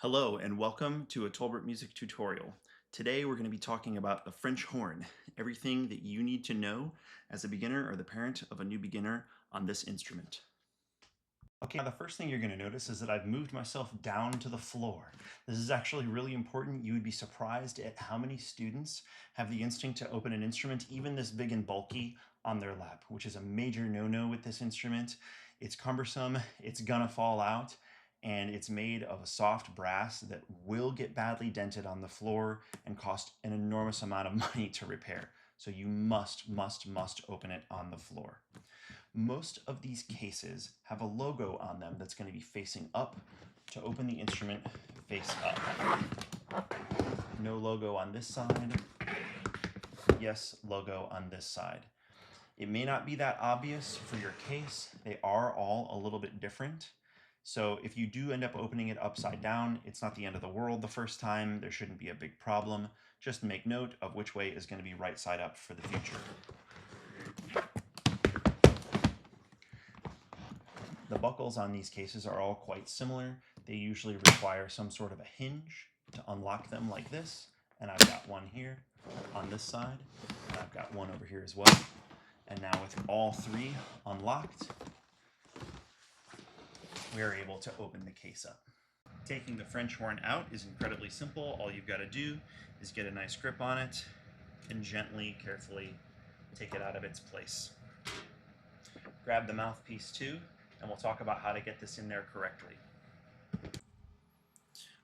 Hello and welcome to a Tolbert music tutorial. Today we're going to be talking about the French horn, everything that you need to know as a beginner or the parent of a new beginner on this instrument. Okay, now the first thing you're going to notice is that I've moved myself down to the floor. This is actually really important. You would be surprised at how many students have the instinct to open an instrument, even this big and bulky, on their lap, which is a major no-no with this instrument. It's cumbersome, it's gonna fall out, and it's made of a soft brass that will get badly dented on the floor and cost an enormous amount of money to repair. So you must open it on the floor. Most of these cases have a logo on them that's going to be facing up to open the instrument face up. No logo on this side. Yes, logo on this side. It may not be that obvious for your case. They are all a little bit different. So if you do end up opening it upside down, it's not the end of the world the first time. There shouldn't be a big problem. Just make note of which way is going to be right side up for the future. The buckles on these cases are all quite similar. They usually require some sort of a hinge to unlock them like this. And I've got one here on this side. And I've got one over here as well. And now with all three unlocked, we are able to open the case up. Taking the French horn out is incredibly simple. All you've got to do is get a nice grip on it and gently, carefully take it out of its place. Grab the mouthpiece too, and we'll talk about how to get this in there correctly.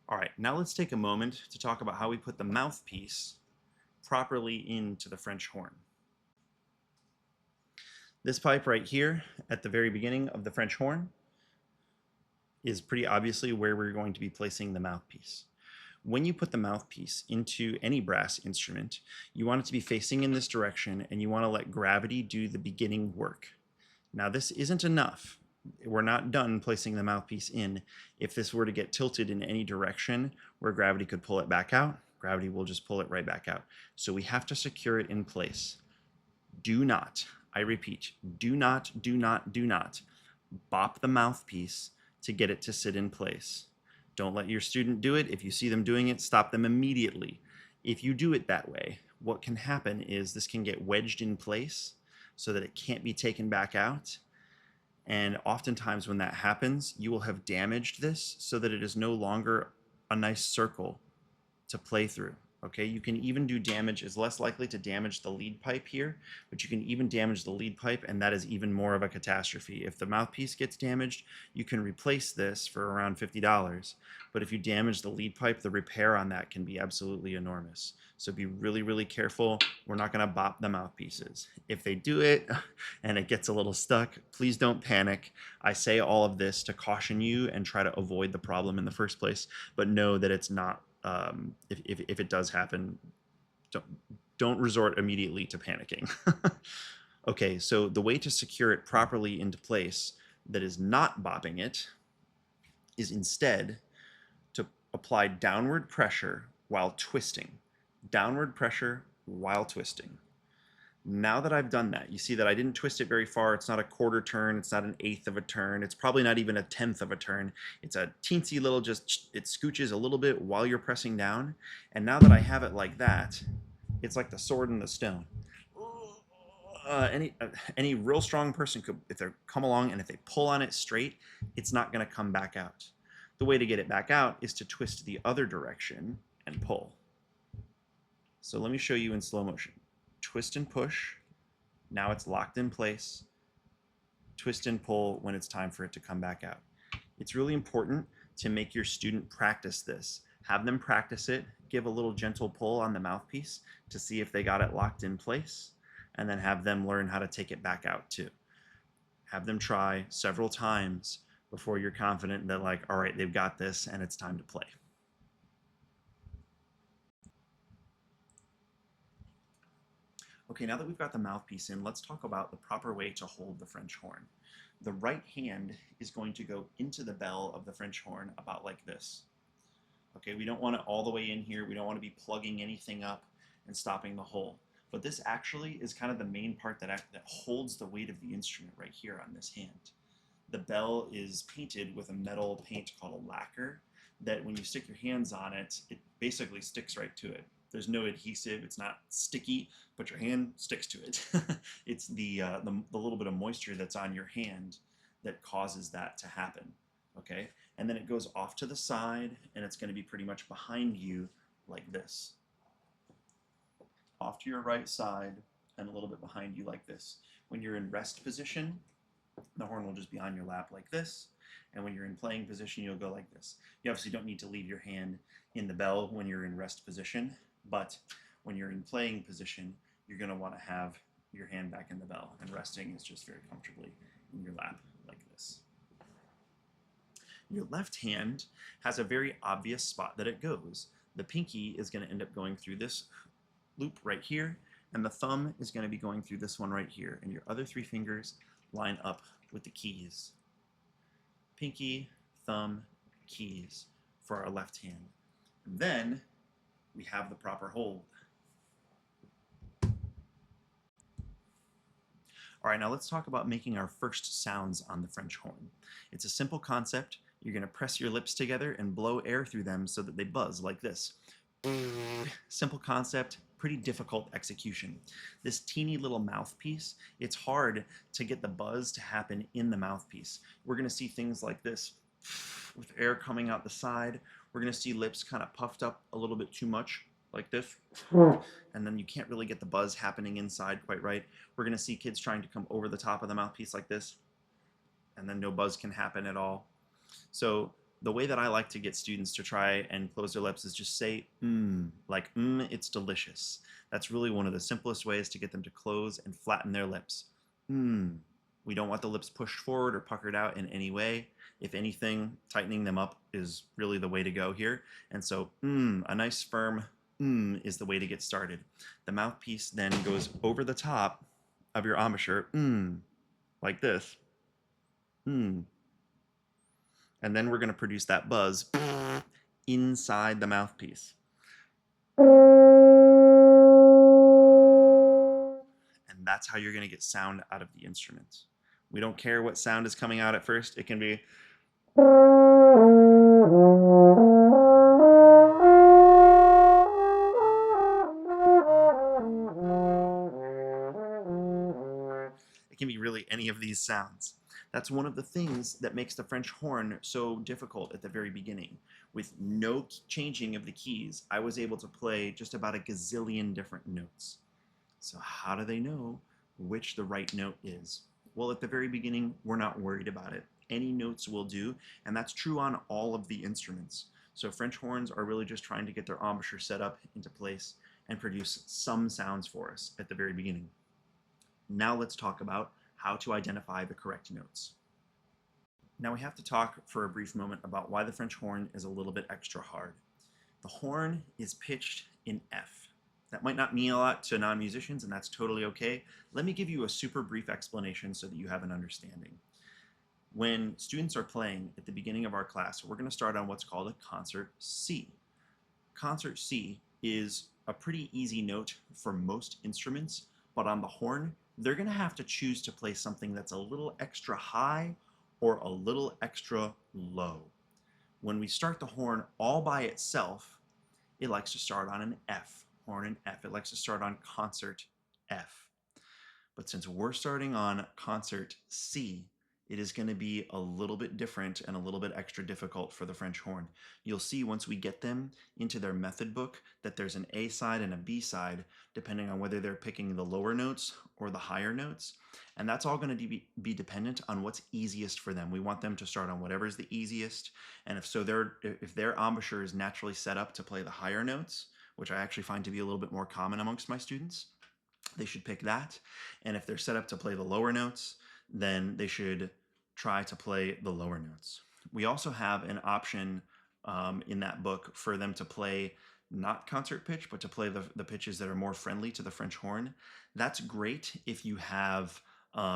All right, now let's take a moment to talk about how we put the mouthpiece properly into the French horn. This pipe right here at the very beginning of the French horn is pretty obviously where we're going to be placing the mouthpiece. When you put the mouthpiece into any brass instrument, you want it to be facing in this direction and you want to let gravity do the beginning work. Now this isn't enough. We're not done placing the mouthpiece in. If this were to get tilted in any direction where gravity could pull it back out, gravity will just pull it right back out. So we have to secure it in place. Do not, I repeat, do not bop the mouthpiece to get it to sit in place. Don't let your student do it. If you see them doing it, stop them immediately. If you do it that way, what can happen is this can get wedged in place so that it can't be taken back out. And oftentimes when that happens, you will have damaged this so that it is no longer a nice circle to play through. Okay, you can even do damage, is less likely to damage the lead pipe here, but you can even damage the lead pipe, and that is even more of a catastrophe. If the mouthpiece gets damaged, you can replace this for around $50, but if you damage the lead pipe, the repair on that can be absolutely enormous. So be really careful. We're not going to bop the mouthpieces. If they do it and it gets a little stuck, please don't panic. I say all of this to caution you and try to avoid the problem in the first place, but know that it's not if it does happen, don't resort immediately to panicking. Okay, so the way to secure it properly into place that is not bopping it is instead to apply downward pressure while twisting. Downward pressure while twisting. Now that I've done that, you see that I didn't twist it very far. It's not a quarter turn. It's not an eighth of a turn. It's probably not even a tenth of a turn. It's a teensy little, just it scooches a little bit while you're pressing down. And now that I have it like that, it's like the sword in the stone. Any real strong person could, if they come along and if they pull on it straight, it's not going to come back out. The way to get it back out is to twist the other direction and pull. So let me show you in slow motion. Twist and push. Now it's locked in place. Twist and pull when it's time for it to come back out. It's really important to make your student practice this. Have them practice it, give a little gentle pull on the mouthpiece to see if they got it locked in place, and then have them learn how to take it back out too. Have them try several times before you're confident that, like, all right, they've got this and it's time to play. Okay, now that we've got the mouthpiece in, let's talk about the proper way to hold the French horn. The right hand is going to go into the bell of the French horn about like this. Okay, we don't want it all the way in here. We don't want to be plugging anything up and stopping the hole. But this actually is kind of the main part that holds the weight of the instrument right here on this hand. The bell is painted with a metal paint called a lacquer that when you stick your hands on it, it basically sticks right to it. There's no adhesive, it's not sticky, but your hand sticks to it. It's the little bit of moisture that's on your hand that causes that to happen, okay? And then it goes off to the side, and it's going to be pretty much behind you like this. Off to your right side, and a little bit behind you like this. When you're in rest position, the horn will just be on your lap like this, and when you're in playing position, you'll go like this. You obviously don't need to leave your hand in the bell when you're in rest position, but when you're in playing position, you're going to want to have your hand back in the bell, and resting is just very comfortably in your lap like this. Your left hand has a very obvious spot that it goes. The pinky is going to end up going through this loop right here, and the thumb is going to be going through this one right here, and your other three fingers line up with the keys. Pinky, thumb, keys for our left hand. And then we have the proper hold. All right, now let's talk about making our first sounds on the French horn. It's a simple concept. You're going to press your lips together and blow air through them so that they buzz like this. Simple concept, pretty difficult execution. This teeny little mouthpiece, it's hard to get the buzz to happen in the mouthpiece. We're going to see things like this with air coming out the side. We're going to see lips kind of puffed up a little bit too much like this, and then you can't really get the buzz happening inside quite right. We're going to see kids trying to come over the top of the mouthpiece like this, and then no buzz can happen at all. So the way that I like to get students to try and close their lips is just say like it's delicious. That's really one of the simplest ways to get them to close and flatten their lips. We don't want the lips pushed forward or puckered out in any way. If anything, tightening them up is really the way to go here. And so a nice firm is the way to get started. The mouthpiece then goes over the top of your embouchure like this. And then we're going to produce that buzz inside the mouthpiece. And that's how you're going to get sound out of the instrument. We don't care what sound is coming out at first. It can be really any of these sounds. That's one of the things that makes the French horn so difficult at the very beginning. With no changing of the keys, I was able to play just about a gazillion different notes. So how do they know which the right note is? Well, at the very beginning, we're not worried about it. Any notes will do, and that's true on all of the instruments. So French horns are really just trying to get their embouchure set up into place and produce some sounds for us at the very beginning. Now let's talk about how to identify the correct notes. Now we have to talk for a brief moment about why the French horn is a little bit extra hard. The horn is pitched in F. That might not mean a lot to non-musicians, and that's totally okay. Let me give you a super brief explanation so that you have an understanding. When students are playing at the beginning of our class, we're going to start on what's called a concert C. Concert C is a pretty easy note for most instruments, but on the horn, they're going to have to choose to play something that's a little extra high or a little extra low. When we start the horn all by itself, it likes to start on an F, horn and F. It likes to start on concert F. But since we're starting on concert C, it is going to be a little bit different and a little bit extra difficult for the French horn. You'll see once we get them into their method book that there's an A side and a B side, depending on whether they're picking the lower notes or the higher notes. And that's all going to be dependent on what's easiest for them. We want them to start on whatever's the easiest. And if their embouchure is naturally set up to play the higher notes, which I actually find to be a little bit more common amongst my students, they should pick that. And if they're set up to play the lower notes, then they should try to play the lower notes. We also have an option in that book for them to play not concert pitch, but to play the pitches that are more friendly to the French horn. That's great if you have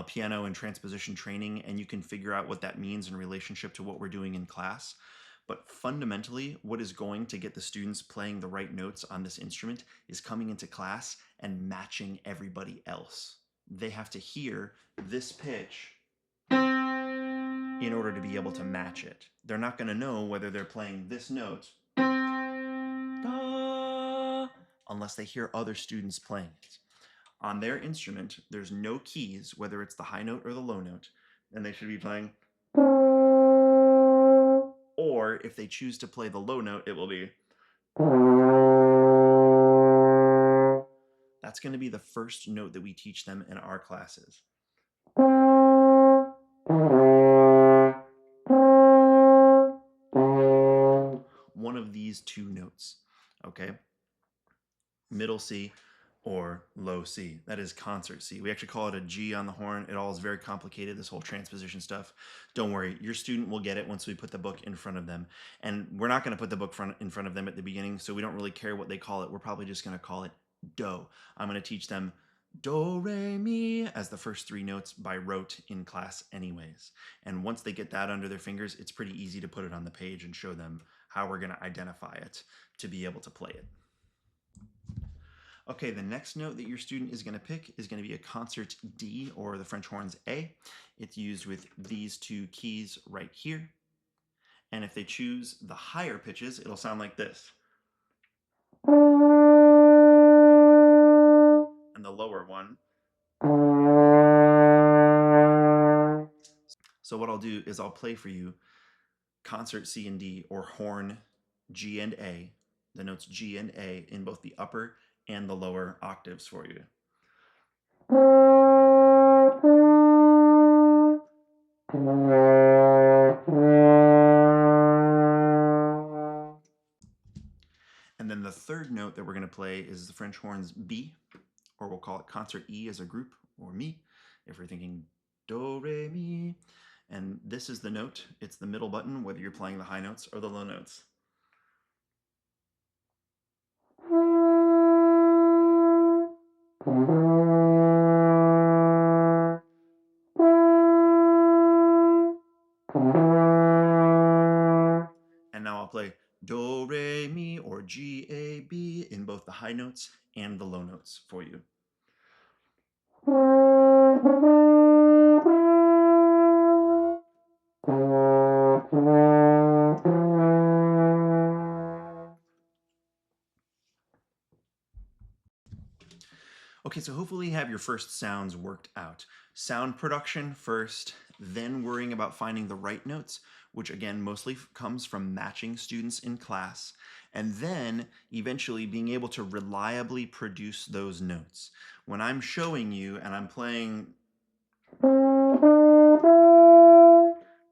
piano and transposition training and you can figure out what that means in relationship to what we're doing in class. But fundamentally, what is going to get the students playing the right notes on this instrument is coming into class and matching everybody else. They have to hear this pitch in order to be able to match it. They're not going to know whether they're playing this note da, unless they hear other students playing it. On their instrument, there's no keys, whether it's the high note or the low note, and they should be playing. Or if they choose to play the low note, it will be. That's going to be the first note that we teach them in our classes. One of these two notes, okay? Middle C or low C. That is concert C. We actually call it a G on the horn. It all is very complicated, this whole transposition stuff. Don't worry, your student will get it once we put the book in front of them. And we're not going to put the book in front of them at the beginning, so we don't really care what they call it. We're probably just going to call it Do. I'm going to teach them Do, Re, Mi as the first three notes by rote in class anyways. And once they get that under their fingers, it's pretty easy to put it on the page and show them how we're going to identify it to be able to play it. Okay, the next note that your student is going to pick is going to be a concert D, or the French horns A. It's used with these two keys right here. And if they choose the higher pitches, it'll sound like this. And the lower one. So what I'll do is I'll play for you concert C and D, or horn G and A, the notes G and A in both the upper and the lower octaves for you. And then the third note that we're going to play is the French horns B, or we'll call it concert E as a group, or Mi, if we're thinking Do, Re, Mi. And this is the note. It's the middle button, whether you're playing the high notes or the low notes. And now I'll play Do, Re, Mi, or G, A, B in both the high notes and the low notes for you. Okay, so hopefully you have your first sounds worked out. Sound production first, then worrying about finding the right notes, which again mostly comes from matching students in class, and then eventually being able to reliably produce those notes. When I'm showing you and I'm playing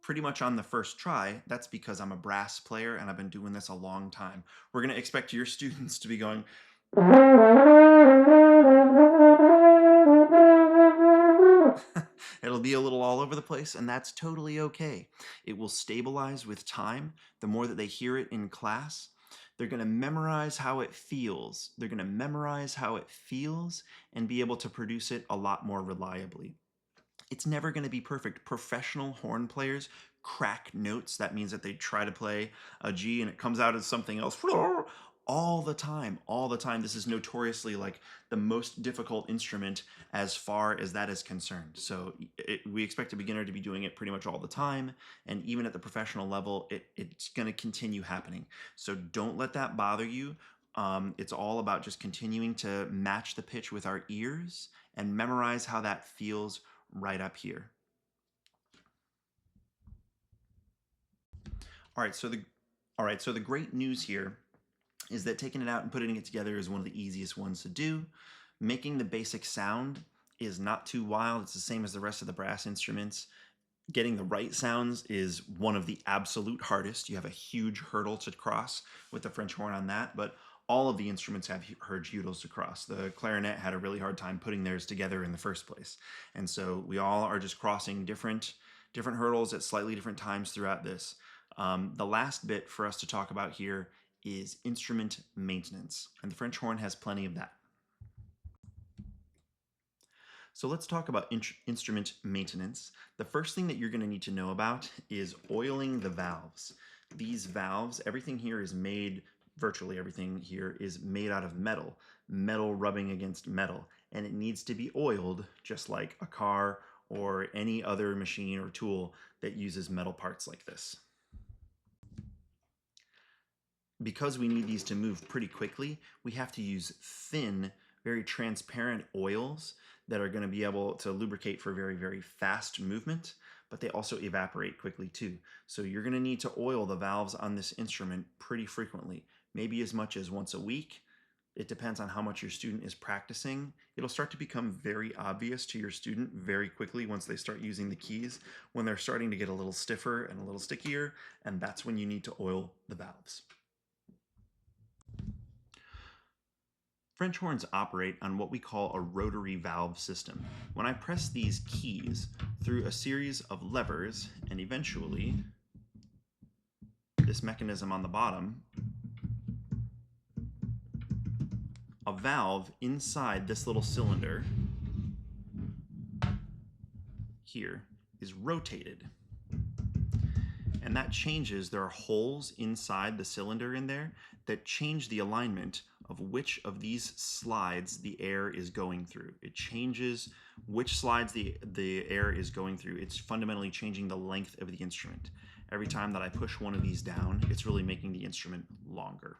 pretty much on the first try, that's because I'm a brass player and I've been doing this a long time. We're going to expect your students to be going. It'll be a little all over the place, and that's totally okay. It will stabilize with time. The more that they hear it in class, they're going to memorize how it feels. They're going to memorize how it feels and be able to produce it a lot more reliably. It's never going to be perfect. Professional horn players crack notes. That means that they try to play a G and it comes out as something else all the time. All the time. This is notoriously like the most difficult instrument as far as that is concerned. So we expect a beginner to be doing it pretty much all the time. And even at the professional level, it's going to continue happening. So don't let that bother you. It's all about just continuing to match the pitch with our ears and memorize how that feels right up here. All right, so the great news here is that taking it out and putting it together is one of the easiest ones to do. Making the basic sound is not too wild. It's the same as the rest of the brass instruments. Getting the right sounds is one of the absolute hardest. You have a huge hurdle to cross with the French horn on that, but all of the instruments have hurdles to cross. The clarinet had a really hard time putting theirs together in the first place. And so we all are just crossing different hurdles at slightly different times throughout this. The last bit for us to talk about here is instrument maintenance, and the French horn has plenty of that. So let's talk about instrument maintenance. The first thing that you're going to need to know about is oiling the valves. These valves, everything here is made, virtually everything here is made out of metal rubbing against metal, and it needs to be oiled just like a car or any other machine or tool that uses metal parts like this. Because we need these to move pretty quickly, we have to use thin, very transparent oils that are going to be able to lubricate for very, very fast movement, but they also evaporate quickly too. So you're going to need to oil the valves on this instrument pretty frequently, maybe as much as once a week. It depends on how much your student is practicing. It'll start to become very obvious to your student very quickly once they start using the keys, when they're starting to get a little stiffer and a little stickier, and that's when you need to oil the valves. French horns operate on what we call a rotary valve system. When I press these keys through a series of levers, and eventually this mechanism on the bottom, a valve inside this little cylinder here is rotated. And that changes, there are holes inside the cylinder in there that change the alignment of which of these slides the air is going through. It changes which slides the air is going through. It's fundamentally changing the length of the instrument. Every time that I push one of these down, it's really making the instrument longer.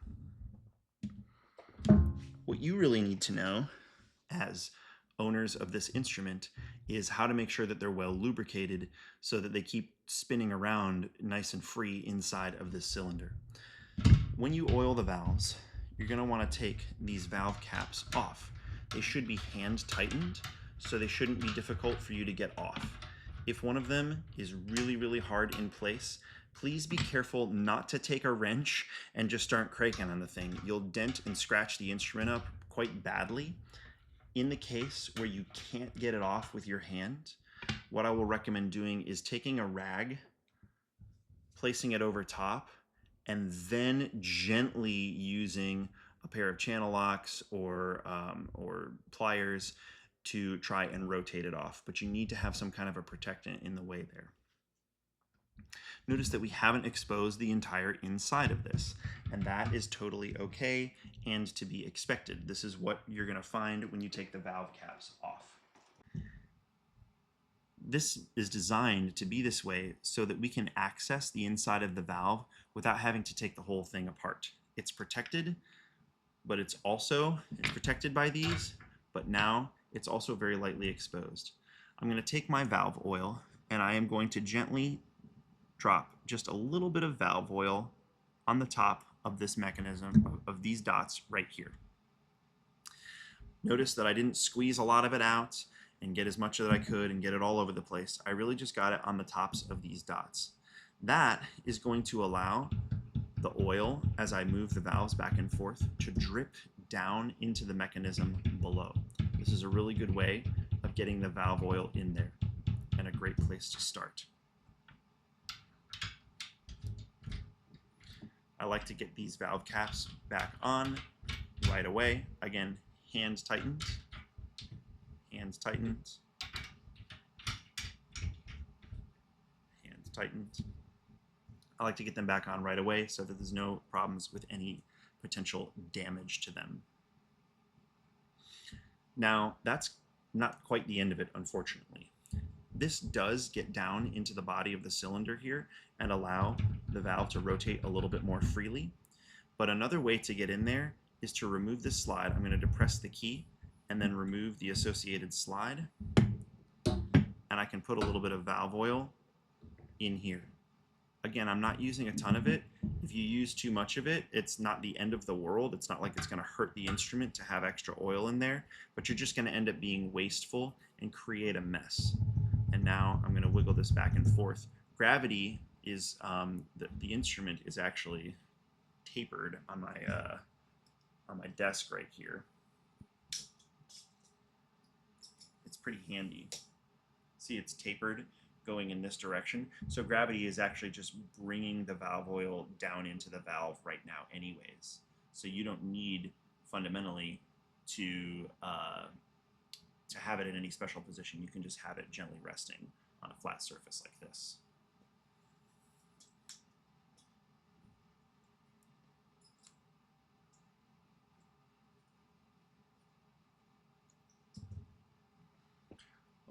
What you really need to know as owners of this instrument is how to make sure that they're well lubricated so that they keep spinning around nice and free inside of this cylinder. When you oil the valves, you're going to want to take these valve caps off. They should be hand tightened, so they shouldn't be difficult for you to get off. If one of them is really, really hard in place, please be careful not to take a wrench and just start cranking on the thing. You'll dent and scratch the instrument up quite badly. In the case where you can't get it off with your hand, what I will recommend doing is taking a rag, placing it over top, and then gently using a pair of channel locks or pliers to try and rotate it off. But you need to have some kind of a protectant in the way there. Notice that we haven't exposed the entire inside of this, and that is totally okay and to be expected. This is what you're going to find when you take the valve caps off. This is designed to be this way so that we can access the inside of the valve without having to take the whole thing apart. It's protected, but it's protected by these, but now it's also very lightly exposed. I'm going to take my valve oil and I am going to gently drop just a little bit of valve oil on the top of this mechanism, of these dots right here. Notice that I didn't squeeze a lot of it out and get as much that I could and get it all over the place. I really just got it on the tops of these dots. That is going to allow the oil, as I move the valves back and forth, to drip down into the mechanism below. This is a really good way of getting the valve oil in there, and a great place to start. I like to get these valve caps back on right away. Again, hand tightened, hands tightened, hands tightened. I like to get them back on right away so that there's no problems with any potential damage to them. Now, that's not quite the end of it, unfortunately. This does get down into the body of the cylinder here and allow the valve to rotate a little bit more freely. But another way to get in there is to remove this slide. I'm going to depress the key and then remove the associated slide. And I can put a little bit of valve oil in here. Again, I'm not using a ton of it. If you use too much of it, it's not the end of the world. It's not like it's going to hurt the instrument to have extra oil in there, but you're just going to end up being wasteful and create a mess. And now I'm going to wiggle this back and forth. Gravity is, the instrument is actually tapered on my desk right here. It's pretty handy. See, it's tapered going in this direction. So gravity is actually just bringing the valve oil down into the valve right now anyways. So you don't need fundamentally to have it in any special position. You can just have it gently resting on a flat surface like this.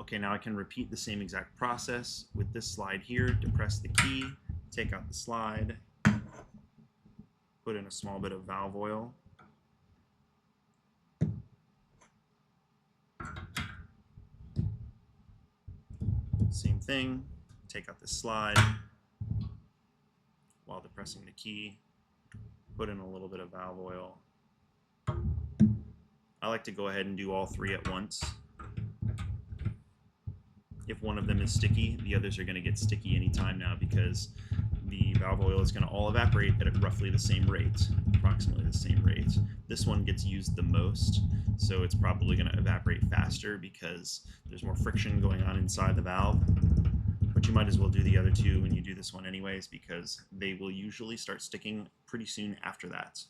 Okay, now I can repeat the same exact process with this slide here. Depress the key, take out the slide, put in a small bit of valve oil. Same thing, take out the slide while depressing the key, put in a little bit of valve oil. I like to go ahead and do all three at once. If one of them is sticky, the others are going to get sticky anytime now because the valve oil is going to all evaporate at roughly the same rate, approximately the same rate. This one gets used the most, so it's probably going to evaporate faster because there's more friction going on inside the valve. But you might as well do the other two when you do this one anyways, because they will usually start sticking pretty soon after that.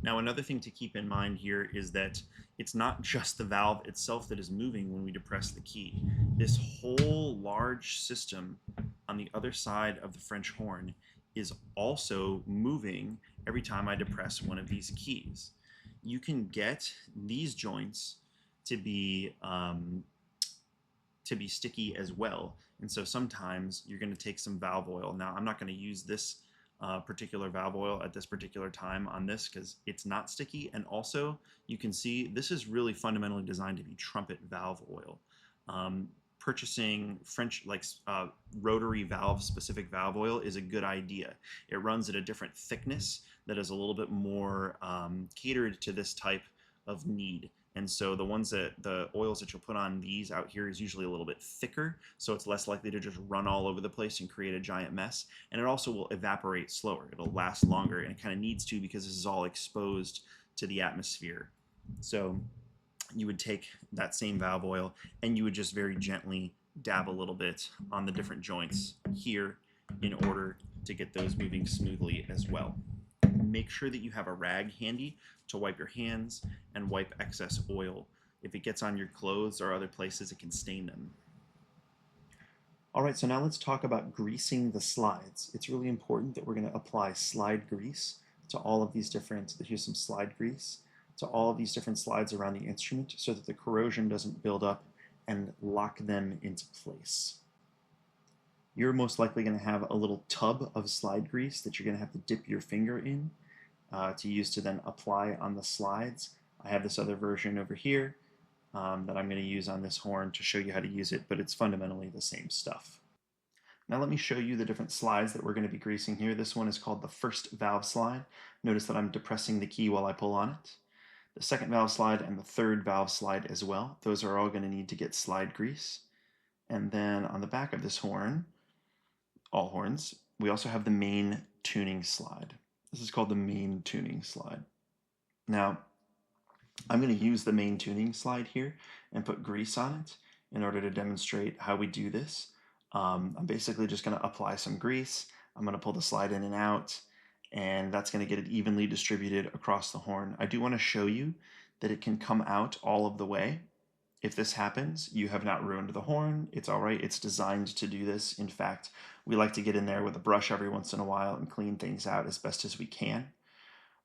Now, another thing to keep in mind here is that it's not just the valve itself that is moving when we depress the key. This whole large system on the other side of the French horn is also moving every time I depress one of these keys. You can get these joints to be sticky as well, and so sometimes you're going to take some valve oil. Now, I'm not going to use this particular valve oil at this particular time on this because it's not sticky, and also you can see this is really fundamentally designed to be trumpet valve oil. Purchasing French rotary valve specific valve oil is a good idea. It runs at a different thickness that is a little bit more catered to this type of need. And so the oils that you'll put on these out here is usually a little bit thicker, so it's less likely to just run all over the place and create a giant mess. And it also will evaporate slower. It'll last longer, and it kind of needs to because this is all exposed to the atmosphere. So you would take that same valve oil and you would just very gently dab a little bit on the different joints here in order to get those moving smoothly as well. Make sure that you have a rag handy to wipe your hands and wipe excess oil. If it gets on your clothes or other places, it can stain them. All right, so now let's talk about greasing the slides. It's really important that we're going to apply slide grease to all of these different, here's some slide grease, to all of these different slides around the instrument so that the corrosion doesn't build up and lock them into place. You're most likely going to have a little tub of slide grease that you're going to have to dip your finger in to use to then apply on the slides. I have this other version over here that I'm going to use on this horn to show you how to use it, but it's fundamentally the same stuff. Now let me show you the different slides that we're going to be greasing here. This one is called the first valve slide. Notice that I'm depressing the key while I pull on it. The second valve slide and the third valve slide as well. Those are all going to need to get slide grease. And then on the back of this horn, all horns, we also have the main tuning slide. This is called the main tuning slide. Now, I'm going to use the main tuning slide here and put grease on it in order to demonstrate how we do this. I'm basically just going to apply some grease. I'm going to pull the slide in and out, and that's going to get it evenly distributed across the horn. I do want to show you that it can come out all of the way. If this happens, you have not ruined the horn. It's all right. It's designed to do this. In fact, we like to get in there with a brush every once in a while and clean things out as best as we can.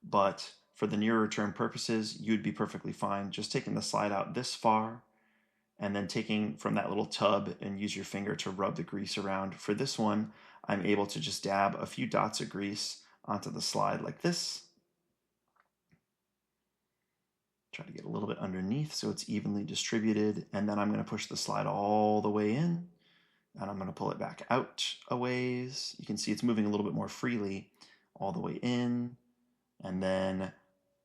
But for the nearer term purposes, you'd be perfectly fine just taking the slide out this far and then taking from that little tub and use your finger to rub the grease around. For this one, I'm able to just dab a few dots of grease onto the slide like this. Try to get a little bit underneath so it's evenly distributed, and then I'm going to push the slide all the way in, and I'm going to pull it back out a ways. You can see it's moving a little bit more freely all the way in, and then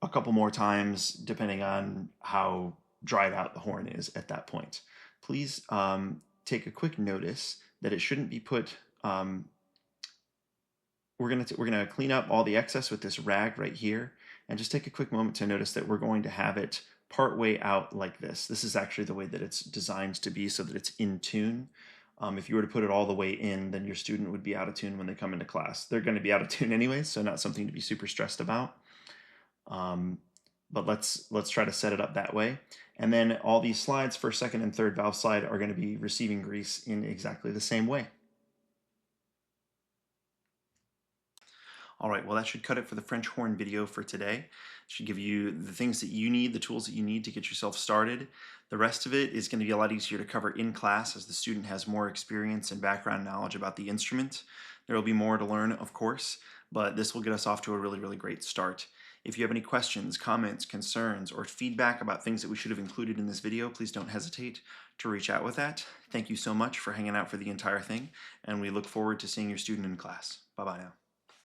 a couple more times depending on how dried out the horn is at that point. Please take a quick notice that it shouldn't be put. We're gonna clean up all the excess with this rag right here, and just take a quick moment to notice that we're going to have it part way out like this. This is actually the way that it's designed to be so that it's in tune. If you were to put it all the way in, then your student would be out of tune when they come into class. They're going to be out of tune anyways, so not something to be super stressed about. But let's try to set it up that way. And then all these slides, first, second, and third valve slide, are going to be receiving grease in exactly the same way. All right, well, that should cut it for the French horn video for today. Should give you the things that you need, the tools that you need to get yourself started. The rest of it is going to be a lot easier to cover in class as the student has more experience and background knowledge about the instrument. There will be more to learn, of course, but this will get us off to a really, really great start. If you have any questions, comments, concerns, or feedback about things that we should have included in this video, please don't hesitate to reach out with that. Thank you so much for hanging out for the entire thing, and we look forward to seeing your student in class. Bye-bye now.